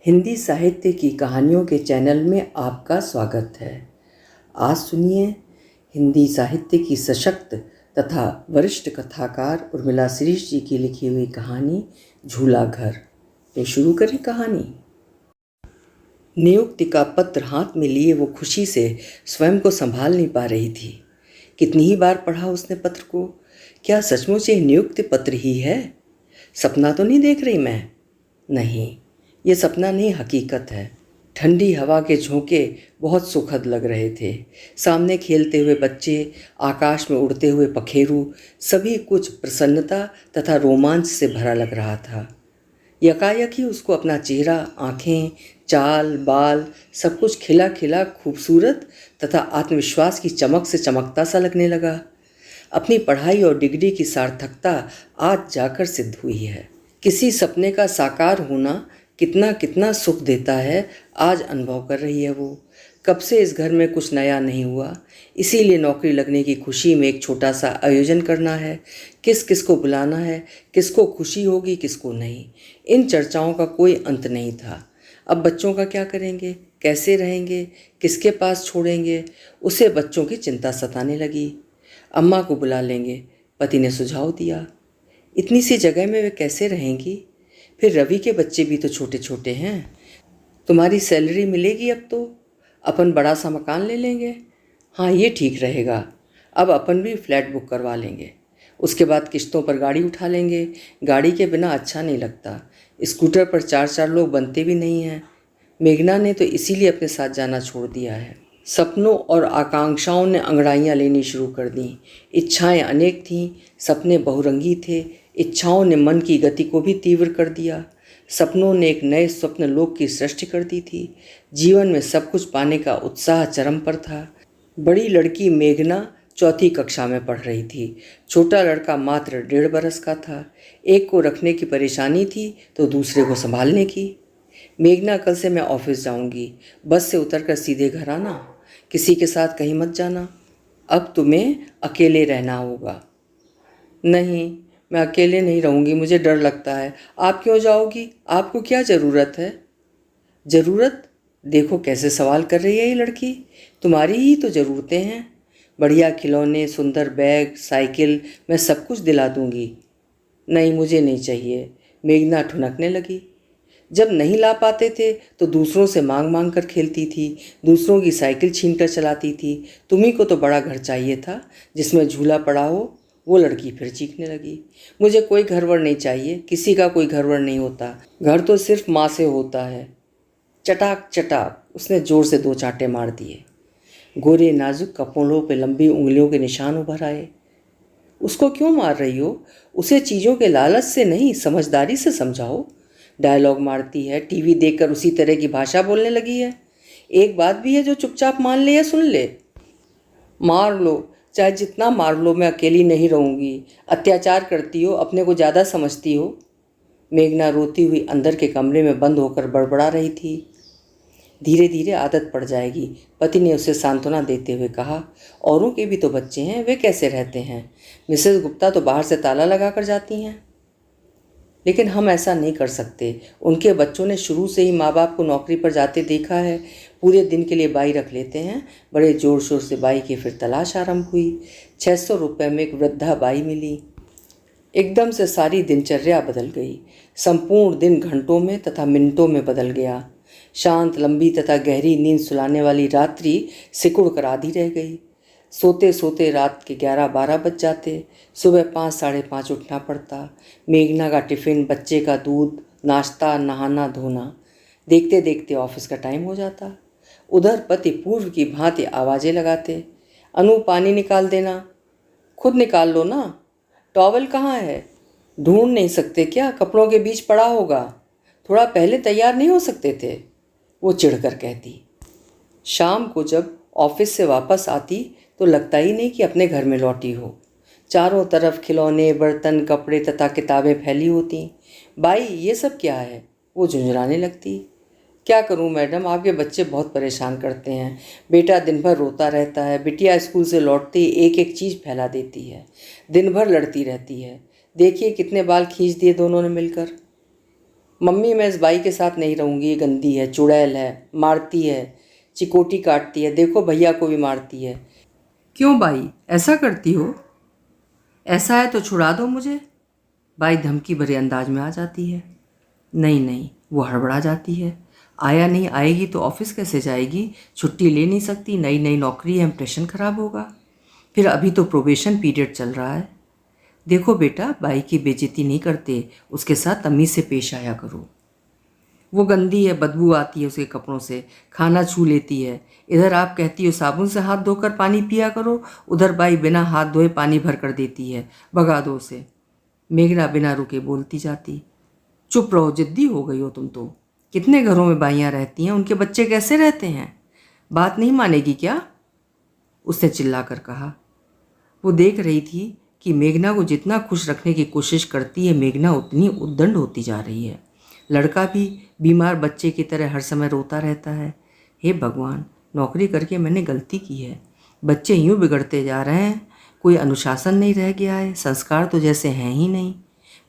हिंदी साहित्य की कहानियों के चैनल में आपका स्वागत है। आज सुनिए हिंदी साहित्य की सशक्त तथा वरिष्ठ कथाकार उर्मिला शिरीष जी की लिखी हुई कहानी झूला घर। तो शुरू करें कहानी। नियुक्ति का पत्र हाथ में लिए वो खुशी से स्वयं को संभाल नहीं पा रही थी। कितनी ही बार पढ़ा उसने पत्र को। क्या सचमुच ये नियुक्ति पत्र ही है? सपना तो नहीं देख रही मैं? नहीं, ये सपना नहीं, हकीकत है। ठंडी हवा के झोंके बहुत सुखद लग रहे थे। सामने खेलते हुए बच्चे, आकाश में उड़ते हुए पखेरू, सभी कुछ प्रसन्नता तथा रोमांच से भरा लग रहा था। यकायक ही उसको अपना चेहरा, आँखें, चाल, बाल सब कुछ खिला खिला खूबसूरत तथा आत्मविश्वास की चमक से चमकता सा लगने लगा। अपनी पढ़ाई और डिग्री की सार्थकता आज जाकर सिद्ध हुई है। किसी सपने का साकार होना कितना कितना सुख देता है, आज अनुभव कर रही है वो। कब से इस घर में कुछ नया नहीं हुआ, इसीलिए नौकरी लगने की खुशी में एक छोटा सा आयोजन करना है। किस किस को बुलाना है, किसको खुशी होगी, किसको नहीं, इन चर्चाओं का कोई अंत नहीं था। अब बच्चों का क्या करेंगे, कैसे रहेंगे, किसके पास छोड़ेंगे, उसे बच्चों की चिंता सताने लगी। अम्मा को बुला लेंगे, पति ने सुझाव दिया। इतनी सी जगह में वे कैसे रहेंगी? फिर रवि के बच्चे भी तो छोटे छोटे हैं। तुम्हारी सैलरी मिलेगी अब तो, अपन बड़ा सा मकान ले लेंगे। हाँ, ये ठीक रहेगा। अब अपन भी फ्लैट बुक करवा लेंगे। उसके बाद किश्तों पर गाड़ी उठा लेंगे। गाड़ी के बिना अच्छा नहीं लगता। स्कूटर पर 4-4 लोग बनते भी नहीं हैं। मेघना ने तो इसीलिए अपने साथ जाना छोड़ दिया है। सपनों और आकांक्षाओं ने अंगड़ाइयाँ लेनी शुरू कर दी। इच्छाएं अनेक थीं, सपने बहुरंगी थे। इच्छाओं ने मन की गति को भी तीव्र कर दिया। सपनों ने एक नए स्वप्न लोक की सृष्टि कर दी थी। जीवन में सब कुछ पाने का उत्साह चरम पर था। बड़ी लड़की मेघना चौथी कक्षा में पढ़ रही थी। छोटा लड़का मात्र 1.5 बरस का था। एक को रखने की परेशानी थी तो दूसरे को संभालने की। मेघना, कल से मैं ऑफिस जाऊंगी। बस से उतरकर सीधे घर आना, किसी के साथ कहीं मत जाना। अब तुम्हें अकेले रहना होगा। नहीं, मैं अकेले नहीं रहूँगी, मुझे डर लगता है। आप क्यों जाओगी? आपको क्या ज़रूरत है? ज़रूरत? देखो कैसे सवाल कर रही है ये लड़की। तुम्हारी ही तो ज़रूरतें हैं। बढ़िया खिलौने, सुंदर बैग, साइकिल, मैं सब कुछ दिला दूँगी। नहीं, मुझे नहीं चाहिए। मेघना ठुनकने लगी। जब नहीं ला पाते थे तो दूसरों से मांग मांग कर खेलती थी, दूसरों की साइकिल छीन कर चलाती थी। तुम्ही को तो बड़ा घर चाहिए था जिसमें झूला पड़ा हो। वो लड़की फिर चीखने लगी। मुझे कोई घरवर नहीं चाहिए, किसी का कोई घरवर नहीं होता। घर तो सिर्फ माँ से होता है। चटाक चटाक उसने जोर से 2 चांटे मार दिए। गोरे नाजुक कपोलों पे लंबी उंगलियों के निशान उभर आए। उसको क्यों मार रही हो? उसे चीज़ों के लालच से नहीं, समझदारी से समझाओ। डायलॉग मारती है, टीवी देखकर उसी तरह की भाषा बोलने लगी है। एक बात भी है जो चुपचाप मान ले या सुन ले। मार लो, चाहे जितना मार लो, मैं अकेली नहीं रहूँगी। अत्याचार करती हो, अपने को ज़्यादा समझती हो। मेघना रोती हुई अंदर के कमरे में बंद होकर बड़बड़ा रही थी। धीरे धीरे आदत पड़ जाएगी, पति ने उसे सांत्वना देते हुए कहा। औरों के भी तो बच्चे हैं, वे कैसे रहते हैं? मिसेस गुप्ता तो बाहर से ताला लगा कर जाती हैं। लेकिन हम ऐसा नहीं कर सकते। उनके बच्चों ने शुरू से ही माँ बाप को नौकरी पर जाते देखा है। पूरे दिन के लिए बाई रख लेते हैं। बड़े ज़ोर शोर से बाई की फिर तलाश आरंभ हुई। 600 रुपये में एक वृद्धा बाई मिली। एकदम से सारी दिनचर्या बदल गई। संपूर्ण दिन घंटों में तथा मिनटों में बदल गया। शांत, लंबी तथा गहरी नींद सुलाने वाली रात्रि सिकुड़ कर आधी रह गई। सोते सोते रात के 11-12 बज जाते। सुबह 5-5:30 उठना पड़ता। मेघना का टिफ़िन, बच्चे का दूध, नाश्ता, नहाना धोना, देखते देखते ऑफिस का टाइम हो जाता। उधर पति पूर्व की भांति आवाज़ें लगाते। अनु, पानी निकाल देना। खुद निकाल लो ना। टॉवल कहाँ है? ढूंढ नहीं सकते क्या? कपड़ों के बीच पड़ा होगा। थोड़ा पहले तैयार नहीं हो सकते थे? वो चिढ़कर कहती। शाम को जब ऑफिस से वापस आती तो लगता ही नहीं कि अपने घर में लौटी हो। चारों तरफ खिलौने, बर्तन, कपड़े तथा किताबें फैली होती। बाई, ये सब क्या है? वो झुंझुराने लगती। क्या करूं मैडम, आपके बच्चे बहुत परेशान करते हैं। बेटा दिन भर रोता रहता है, बिटिया स्कूल से लौटते ही एक एक चीज़ फैला देती है, दिन भर लड़ती रहती है। देखिए कितने बाल खींच दिए दोनों ने मिलकर। मम्मी मैं इस बाई के साथ नहीं रहूँगी, ये गंदी है, चुड़ैल है, मारती है, चिकोटी काटती है, देखो भैया को भी मारती है। क्यों बाई, ऐसा करती हो? ऐसा है तो छुड़ा दो मुझे। बाई धमकी भरे अंदाज में आ जाती है। नहीं नहीं, वो हड़बड़ा जाती है। आया नहीं आएगी तो ऑफिस कैसे जाएगी, छुट्टी ले नहीं सकती, नई नई नौकरी है, इम्प्रेशन खराब होगा। फिर अभी तो प्रोबेशन पीरियड चल रहा है। देखो बेटा, बाई की बेइज्जती नहीं करते, उसके साथ तमीज़ से पेश आया करो। वो गंदी है, बदबू आती है उसके कपड़ों से, खाना छू लेती है। इधर आप कहती हो साबुन से हाथ धोकर पानी पिया करो, उधर बाई बिना हाथ धोए पानी भर कर देती है, भगा दो उसे। मेघना बिना रुके बोलती जाती। चुप रहो, जिद्दी हो गई हो तुम तो। कितने घरों में बाइयाँ रहती हैं, उनके बच्चे कैसे रहते हैं? बात नहीं मानेगी क्या? उसने चिल्लाकर कहा। वो देख रही थी कि मेघना को जितना खुश रखने की कोशिश करती है, मेघना उतनी उद्दंड होती जा रही है। लड़का भी बीमार बच्चे की तरह हर समय रोता रहता है। हे भगवान, नौकरी करके मैंने गलती की है। बच्चे यूं बिगड़ते जा रहे हैं, कोई अनुशासन नहीं रह गया है, संस्कार तो जैसे हैं ही नहीं।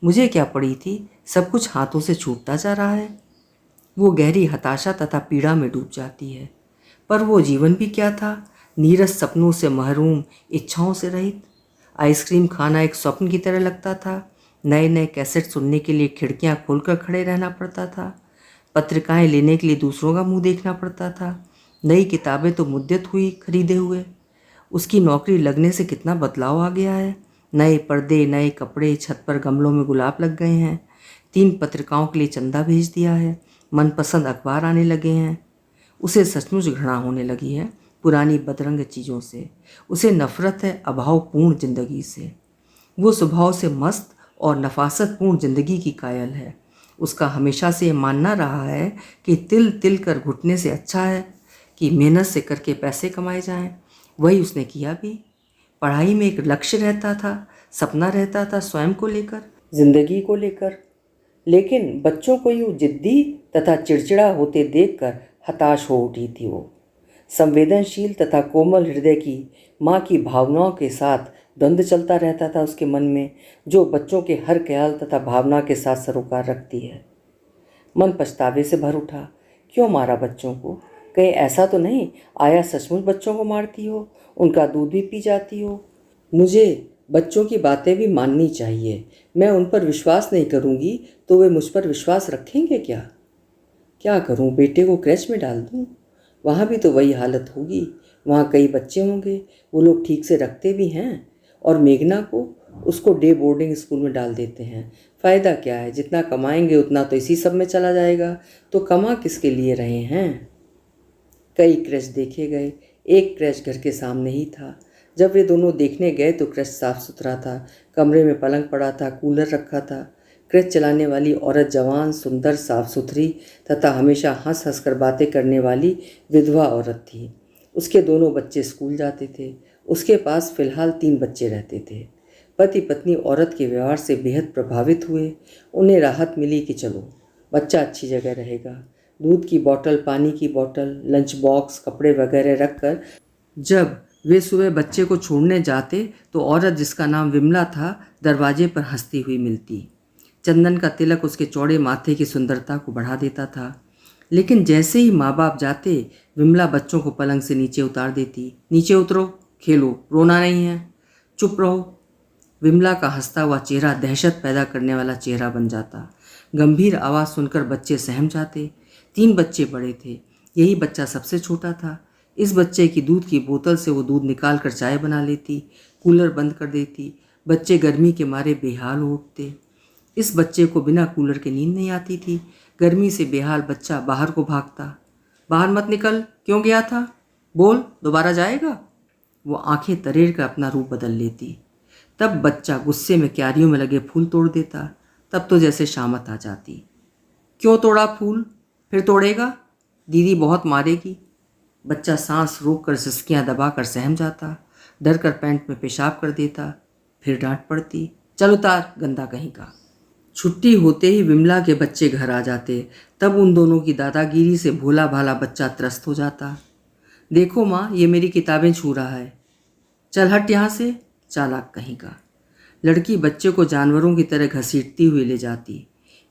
मुझे क्या पड़ी थी, सब कुछ हाथों से छूटता जा रहा है। वो गहरी हताशा तथा पीड़ा में डूब जाती है। पर वो जीवन भी क्या था, नीरस सपनों से महरूम, इच्छाओं से रहित। आइसक्रीम खाना एक स्वप्न की तरह लगता था। नए नए कैसेट सुनने के लिए खिड़कियां खोलकर खड़े रहना पड़ता था। पत्रिकाएं लेने के लिए दूसरों का मुंह देखना पड़ता था। नई किताबें तो मुद्दत हुई खरीदे हुए। उसकी नौकरी लगने से कितना बदलाव आ गया है। नए पर्दे, नए कपड़े, छत पर गमलों में गुलाब लग गए हैं। 3 पत्रिकाओं के लिए चंदा भेज दिया है। मनपसंद अखबार आने लगे हैं। उसे सचमुच घृणा होने लगी है पुरानी बदरंग चीज़ों से। उसे नफरत है अभावपूर्ण जिंदगी से। वो स्वभाव से मस्त और नफासतपूर्ण जिंदगी की कायल है। उसका हमेशा से मानना रहा है कि तिल तिल कर घुटने से अच्छा है कि मेहनत से करके पैसे कमाए जाएं। वही उसने किया भी। पढ़ाई में एक लक्ष्य रहता था, सपना रहता था स्वयं को लेकर, जिंदगी को लेकर। लेकिन बच्चों को यूँ जिद्दी तथा चिड़चिड़ा होते देखकर हताश हो उठी थी वो। संवेदनशील तथा कोमल हृदय की माँ की भावनाओं के साथ द्वंद्व चलता रहता था उसके मन में, जो बच्चों के हर ख्याल तथा भावना के साथ सरोकार रखती है। मन पछतावे से भर उठा। क्यों मारा बच्चों को? कहीं ऐसा तो नहीं आया सचमुच बच्चों को मारती हो, उनका दूध भी पी जाती हो? मुझे बच्चों की बातें भी माननी चाहिए। मैं उन पर विश्वास नहीं करूँगी तो वे मुझ पर विश्वास रखेंगे क्या? क्या करूँ, बेटे को क्रेच में डाल दूँ? वहाँ भी तो वही हालत होगी। वहाँ कई बच्चे होंगे, वो लोग ठीक से रखते भी हैं। और मेघना को, उसको डे बोर्डिंग स्कूल में डाल देते हैं। फ़ायदा क्या है, जितना कमाएंगे उतना तो इसी सब में चला जाएगा। तो कमा किसके लिए रहे हैं? कई क्रैच देखे गए, एक क्रैच घर के सामने ही था। जब वे दोनों देखने गए तो क्रैच साफ सुथरा था। कमरे में पलंग पड़ा था, कूलर रखा था। क्रैच चलाने वाली औरत जवान, सुंदर, साफ सुथरी तथा हमेशा हंस हंस कर बातें करने वाली विधवा औरत थी। उसके दोनों बच्चे स्कूल जाते थे। उसके पास फिलहाल 3 बच्चे रहते थे। पति पत्नी औरत के व्यवहार से बेहद प्रभावित हुए। उन्हें राहत मिली कि चलो बच्चा अच्छी जगह रहेगा। दूध की बोतल, पानी की बोतल, लंच बॉक्स, कपड़े वगैरह रखकर जब वे सुबह बच्चे को छोड़ने जाते तो औरत, जिसका नाम विमला था, दरवाजे पर हंसती हुई मिलती। चंदन का तिलक उसके चौड़े माथे की सुंदरता को बढ़ा देता था। लेकिन जैसे ही माँ बाप जाते, विमला बच्चों को पलंग से नीचे उतार देती। नीचे उतरो, खेलो, रोना नहीं है, चुप रहो। विमला का हंसता हुआ चेहरा दहशत पैदा करने वाला चेहरा बन जाता। गंभीर आवाज़ सुनकर बच्चे सहम जाते। 3 बच्चे बड़े थे, यही बच्चा सबसे छोटा था। इस बच्चे की दूध की बोतल से वो दूध निकाल कर चाय बना लेती, कूलर बंद कर देती। बच्चे गर्मी के मारे बेहाल हो उठते। इस बच्चे को बिना कूलर के नींद नहीं आती थी। गर्मी से बेहाल बच्चा बाहर को भागता। बाहर मत निकल, क्यों गया था? बोल, दोबारा जाएगा? वो आंखें तरेर कर अपना रूप बदल लेती। तब बच्चा गुस्से में क्यारियों में लगे फूल तोड़ देता। तब तो जैसे शामत आ जाती। क्यों तोड़ा फूल? फिर तोड़ेगा? दीदी बहुत मारेगी। बच्चा सांस रोक कर सिसकियाँ दबाकर सहम जाता। डर कर पैंट में पेशाब कर देता। फिर डांट पड़ती, चल उतार, गंदा कहीं का। छुट्टी होते ही विमला के बच्चे घर आ जाते। तब उन दोनों की दादागिरी से भोला भाला बच्चा त्रस्त हो जाता। देखो माँ, ये मेरी किताबें छू रहा है। चल हट यहाँ से, चालाक कहीं का। लड़की बच्चे को जानवरों की तरह घसीटती हुई ले जाती।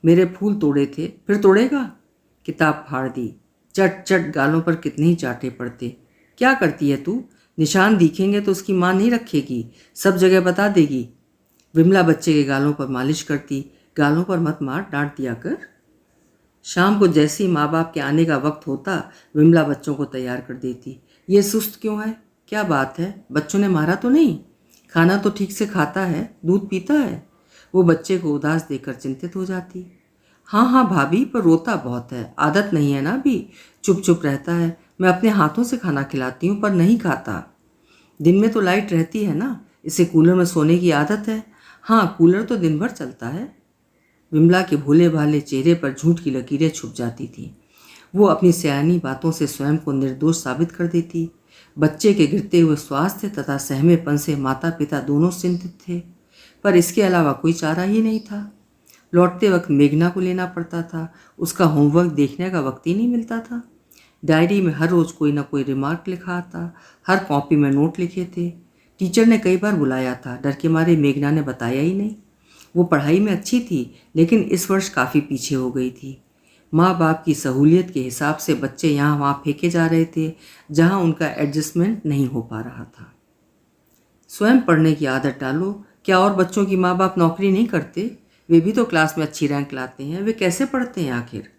मेरे फूल तोड़े थे, फिर तोड़ेगा? किताब फाड़ दी। चट चट गालों पर कितने ही चाटे पड़ते। क्या करती है तू? निशान दिखेंगे तो उसकी मां नहीं रखेगी, सब जगह बता देगी। विमला बच्चे के गालों पर मालिश करती। गालों पर मत मार, डांट दिया कर। शाम को जैसे ही माँ बाप के आने का वक्त होता, विमला बच्चों को तैयार कर देती। ये सुस्त क्यों है? क्या बात है? बच्चों ने मारा तो नहीं? खाना तो ठीक से खाता है, दूध पीता है? वो बच्चे को उदास देखकर चिंतित हो जाती। हाँ हाँ भाभी, पर रोता बहुत है, आदत नहीं है ना अभी, चुप चुप रहता है। मैं अपने हाथों से खाना खिलाती हूँ पर नहीं खाता। दिन में तो लाइट रहती है ना, इसे कूलर में सोने की आदत है। हाँ, कूलर तो दिन भर चलता है। विमला के भोले भाले चेहरे पर झूठ की लकीरें छुप जाती थी। वो अपनी सयानी बातों से स्वयं को निर्दोष साबित कर देती। बच्चे के गिरते हुए स्वास्थ्य तथा सहमेपन से माता पिता दोनों चिंतित थे, पर इसके अलावा कोई चारा ही नहीं था। लौटते वक्त मेघना को लेना पड़ता था, उसका होमवर्क देखने का वक्त ही नहीं मिलता था। डायरी में हर रोज़ कोई ना कोई रिमार्क लिखा था, हर कॉपी में नोट लिखे थे। टीचर ने कई बार बुलाया था, डर के मारे मेघना ने बताया ही नहीं। वो पढ़ाई में अच्छी थी, लेकिन इस वर्ष काफ़ी पीछे हो गई थी। माँ बाप की सहूलियत के हिसाब से बच्चे यहाँ वहाँ फेंके जा रहे थे, जहाँ उनका एडजस्टमेंट नहीं हो पा रहा था। स्वयं पढ़ने की आदत डालो। क्या और बच्चों की माँ बाप नौकरी नहीं करते? वे भी तो क्लास में अच्छी रैंक लाते हैं, वे कैसे पढ़ते हैं आखिर?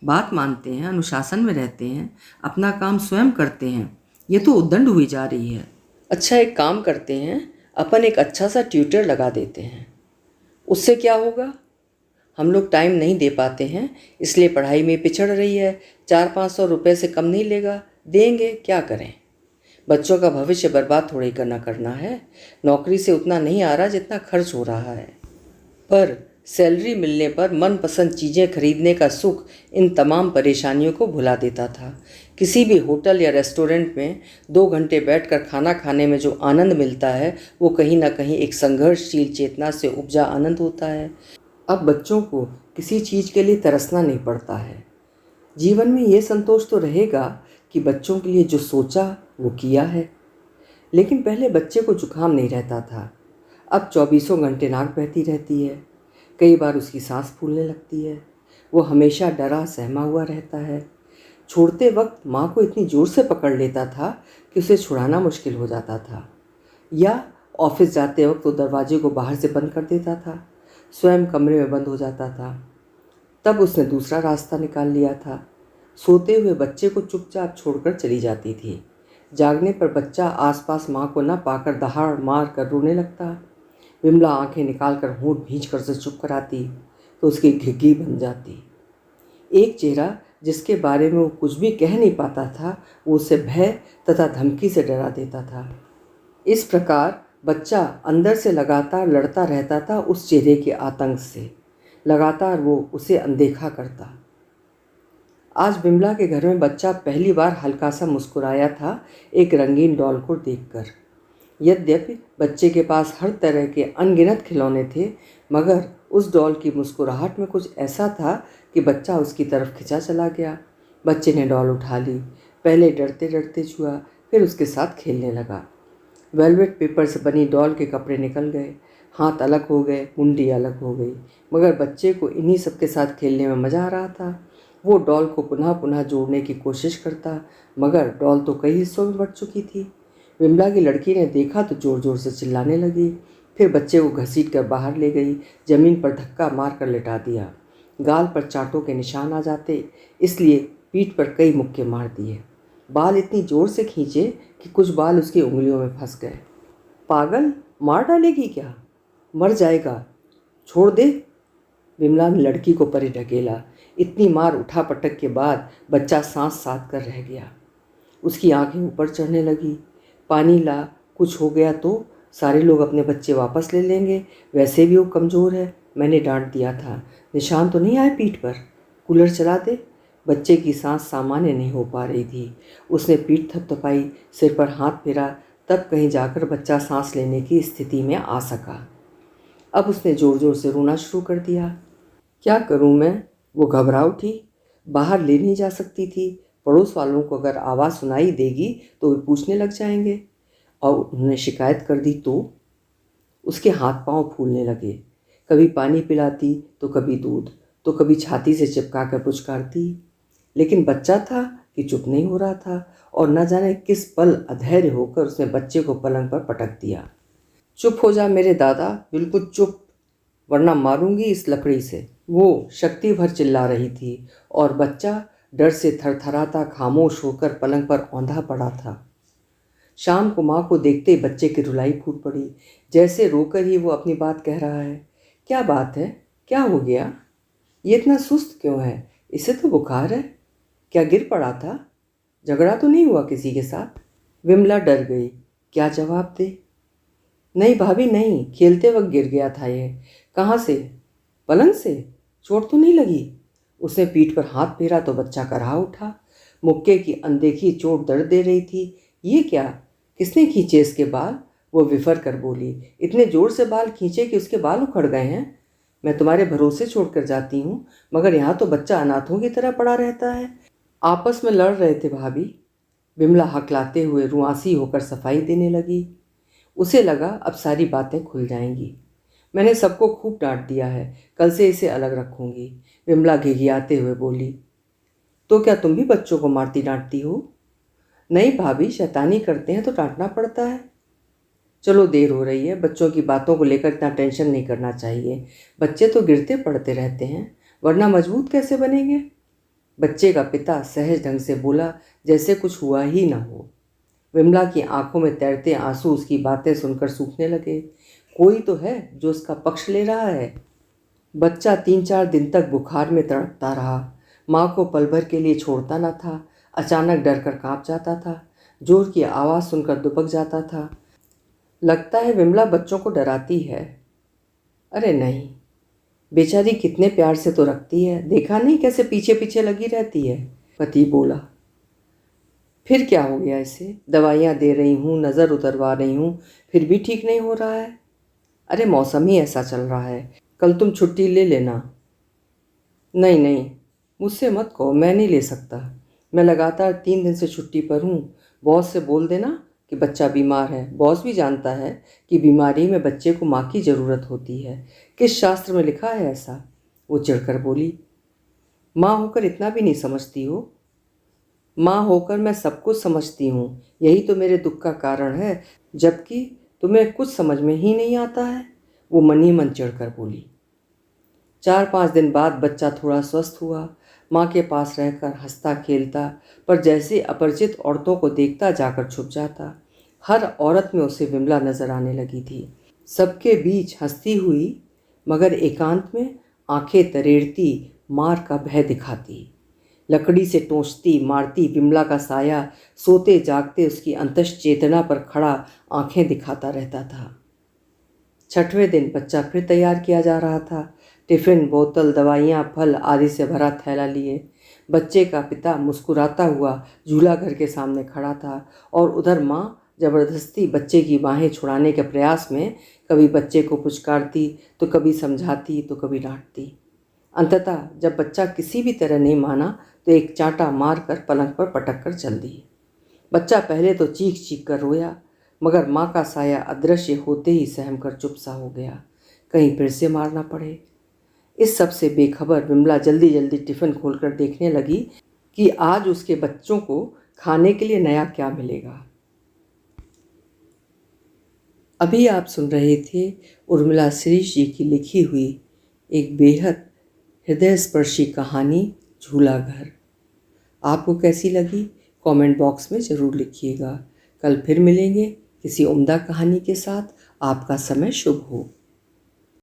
बात मानते हैं, अनुशासन में रहते हैं, अपना काम स्वयं करते हैं। ये तो उद्दंड हुई जा रही है। अच्छा, एक काम करते हैं, अपन एक अच्छा सा ट्यूटर लगा देते हैं। उससे क्या होगा? हम लोग टाइम नहीं दे पाते हैं, इसलिए पढ़ाई में पिछड़ रही है। 400-500 रुपये से कम नहीं लेगा। देंगे, क्या करें? बच्चों का भविष्य बर्बाद थोड़ी करना है। नौकरी से उतना नहीं आ रहा जितना खर्च हो रहा है। पर सैलरी मिलने पर मनपसंद चीज़ें खरीदने का सुख इन तमाम परेशानियों को भुला देता था। किसी भी होटल या रेस्टोरेंट में 2 घंटे बैठकर खाना खाने में जो आनंद मिलता है, वो कहीं ना कहीं एक संघर्षशील चेतना से उपजा आनंद होता है। अब बच्चों को किसी चीज़ के लिए तरसना नहीं पड़ता है। जीवन में ये संतोष तो रहेगा कि बच्चों के लिए जो सोचा वो किया है। लेकिन पहले बच्चे को जुकाम नहीं रहता था, अब 24 घंटे नाक बहती रहती है। कई बार उसकी सांस फूलने लगती है। वो हमेशा डरा सहमा हुआ रहता है। छोड़ते वक्त माँ को इतनी ज़ोर से पकड़ लेता था कि उसे छुड़ाना मुश्किल हो जाता था। या ऑफिस जाते वक्त वो दरवाजे को बाहर से बंद कर देता था, स्वयं कमरे में बंद हो जाता था। तब उसने दूसरा रास्ता निकाल लिया था। सोते हुए बच्चे को चुपचाप छोड़कर चली जाती थी। जागने पर बच्चा आसपास माँ को न पाकर दहाड़ मार कर रोने लगता। विमला आंखें निकालकर होंठ भींच कर उसे चुप कराती तो उसकी घिघी बन जाती। एक चेहरा जिसके बारे में वो कुछ भी कह नहीं पाता था, वो उसे भय तथा धमकी से डरा देता था। इस प्रकार बच्चा अंदर से लगातार लड़ता रहता था उस चेहरे के आतंक से। लगातार वो उसे अनदेखा करता। आज विमला के घर में बच्चा पहली बार हल्का सा मुस्कुराया था एक रंगीन डॉल को देखकर। यद्यपि बच्चे के पास हर तरह के अनगिनत खिलौने थे, मगर उस डॉल की मुस्कुराहट में कुछ ऐसा था कि बच्चा उसकी तरफ खिंचा चला गया। बच्चे ने डॉल उठा ली, पहले डरते डरते छुआ, फिर उसके साथ खेलने लगा। वेलवेट पेपर से बनी डॉल के कपड़े निकल गए, हाथ अलग हो गए, मुंडी अलग हो गई, मगर बच्चे को इन्हीं सब के साथ खेलने में मज़ा आ रहा था। वो डॉल को पुनः पुनः जोड़ने की कोशिश करता, मगर डॉल तो कई हिस्सों में बट चुकी थी। विमला की लड़की ने देखा तो ज़ोर ज़ोर से चिल्लाने लगी। फिर बच्चे को घसीट कर बाहर ले गई, ज़मीन पर धक्का मार कर लिटा दिया। गाल पर चांटों के निशान आ जाते, इसलिए पीठ पर कई मुक्के मार दिए। बाल इतनी ज़ोर से खींचे कि कुछ बाल उसकी उंगलियों में फंस गए। पागल, मार डालेगी क्या? मर जाएगा, छोड़ दे। विमला ने लड़की को परे ढकेला। इतनी मार उठा पटक के बाद बच्चा सांस साध कर रह गया। उसकी आंखें ऊपर चढ़ने लगी। पानी ला, कुछ हो गया तो सारे लोग अपने बच्चे वापस ले लेंगे, वैसे भी वो कमज़ोर है। मैंने डांट दिया था, निशान तो नहीं आए पीठ पर। कूलर चला दे। बच्चे की सांस सामान्य नहीं हो पा रही थी। उसने पीठ थपथपाई, सिर पर हाथ फेरा, तब कहीं जाकर बच्चा सांस लेने की स्थिति में आ सका। अब उसने ज़ोर ज़ोर से रोना शुरू कर दिया। क्या करूं मैं? वो घबरा उठी। बाहर ले नहीं जा सकती थी। पड़ोस वालों को अगर आवाज़ सुनाई देगी तो वे पूछने लग जाएंगे, और उन्होंने शिकायत कर दी तो? उसके हाथ पांव फूलने लगे। कभी पानी पिलाती तो कभी दूध, तो कभी छाती से चिपका कर पुचकारती, लेकिन बच्चा था कि चुप नहीं हो रहा था और न जाने किस पल अधैर्य होकर उसने बच्चे को पलंग पर पटक दिया। चुप हो जा मेरे दादा, बिल्कुल चुप, वरना मारूंगी इस लकड़ी से, वो शक्ति भर चिल्ला रही थी और बच्चा डर से थरथराता खामोश होकर पलंग पर औंधा पड़ा था। शाम को माँ को देखते ही बच्चे की रुलाई फूट पड़ी, जैसे रोकर ही वो अपनी बात कह रहा है। क्या बात है, क्या हो गया, ये इतना सुस्त क्यों है, इसे तो बुखार है, क्या गिर पड़ा था, झगड़ा तो नहीं हुआ किसी के साथ? विमला डर गई, क्या जवाब दे। नहीं भाभी नहीं, खेलते वक्त गिर गया था ये। कहाँ से? पलंग से? चोट तो नहीं लगी? उसने पीठ पर हाथ फेरा तो बच्चा कराह उठा। मुक्के की अनदेखी चोट दर्द दे रही थी। ये क्या, किसने खींचे इसके बाल? वो विफर कर बोली, इतने जोर से बाल खींचे कि उसके बाल उखड़ गए हैं। मैं तुम्हारे भरोसे छोड़कर जाती हूँ, मगर यहाँ तो बच्चा अनाथों की तरह पड़ा रहता है। आपस में लड़ रहे थे भाभी। विमला हकलाते हुए रुआंसी होकर सफाई देने लगी। उसे लगा अब सारी बातें खुल जाएंगी। मैंने सबको खूब डांट दिया है, कल से इसे अलग रखूंगी। विमला घिघियाते हुए बोली, तो क्या तुम भी बच्चों को मारती डांटती हो? नहीं भाभी, शैतानी करते हैं तो डांटना पड़ता है। चलो देर हो रही है, बच्चों की बातों को लेकर इतना टेंशन नहीं करना चाहिए। बच्चे तो गिरते पड़ते रहते हैं, वरना मजबूत कैसे बनेंगे? बच्चे का पिता सहज ढंग से बोला, जैसे कुछ हुआ ही ना हो। विमला की आंखों में तैरते आंसू उसकी बातें सुनकर सूखने लगे। कोई तो है जो उसका पक्ष ले रहा है। बच्चा 3-4 दिन तक बुखार में तड़पता रहा। माँ को पल भर के लिए छोड़ता न था। अचानक डर कर काँप जाता था, जोर की आवाज़ सुनकर दुबक जाता था। लगता है विमला बच्चों को डराती है। अरे नहीं, बेचारी कितने प्यार से तो रखती है, देखा नहीं कैसे पीछे पीछे लगी रहती है। पति बोला, फिर क्या हो गया इसे? दवाइयाँ दे रही हूँ, नज़र उतरवा रही हूँ, फिर भी ठीक नहीं हो रहा है। अरे मौसम ही ऐसा चल रहा है, कल तुम छुट्टी ले लेना। नहीं नहीं, मुझसे मत कहो, मैं नहीं ले सकता। मैं लगातार 3 दिन से छुट्टी पर हूँ। बॉस से बोल देना कि बच्चा बीमार है। बॉस भी जानता है कि बीमारी में बच्चे को माँ की ज़रूरत होती है। किस शास्त्र में लिखा है ऐसा? वो चिढ़कर बोली, माँ होकर इतना भी नहीं समझती हो? माँ होकर मैं सब कुछ समझती हूँ, यही तो मेरे दुख का कारण है, जबकि तुम्हें कुछ समझ में ही नहीं आता है। वो मन ही मन चिढ़कर बोली। 4-5 दिन बाद बच्चा थोड़ा स्वस्थ हुआ। माँ के पास रहकर हंसता खेलता, पर जैसे अपरिचित औरतों को देखता जाकर छुप जाता। हर औरत में उसे विमला नजर आने लगी थी। सबके बीच हंसती हुई, मगर एकांत में आंखें तरेड़ती, मार का भय दिखाती। लकड़ी से टोंचती मारती विमला का साया सोते जागते उसकी अंतश चेतना पर खड़ा आंखें दिखाता रहता था। 6वें दिन बच्चा फिर तैयार किया जा रहा था। टिफिन, बोतल, दवाइयाँ, फल आदि से भरा थैला लिए बच्चे का पिता मुस्कुराता हुआ झूला घर के सामने खड़ा था और उधर माँ जबरदस्ती बच्चे की बाहें छुड़ाने के प्रयास में कभी बच्चे को पुचकारती, तो कभी समझाती, तो कभी डांटती। अंततः जब बच्चा किसी भी तरह नहीं माना तो एक चांटा मारकर पलंग पर पटक कर चल दी। बच्चा पहले तो चीख चीख कर रोया, मगर माँ का साया अदृश्य होते ही सहम कर चुप सा हो गया, कहीं फिर से मारना पड़े। इस सब से बेखबर विमला जल्दी जल्दी टिफ़िन खोलकर देखने लगी कि आज उसके बच्चों को खाने के लिए नया क्या मिलेगा। अभी आप सुन रहे थे उर्मिला शिरीष जी की लिखी हुई एक बेहद हृदय स्पर्शी कहानी, झूला घर। आपको कैसी लगी कमेंट बॉक्स में ज़रूर लिखिएगा। कल फिर मिलेंगे किसी उम्दा कहानी के साथ। आपका समय शुभ हो।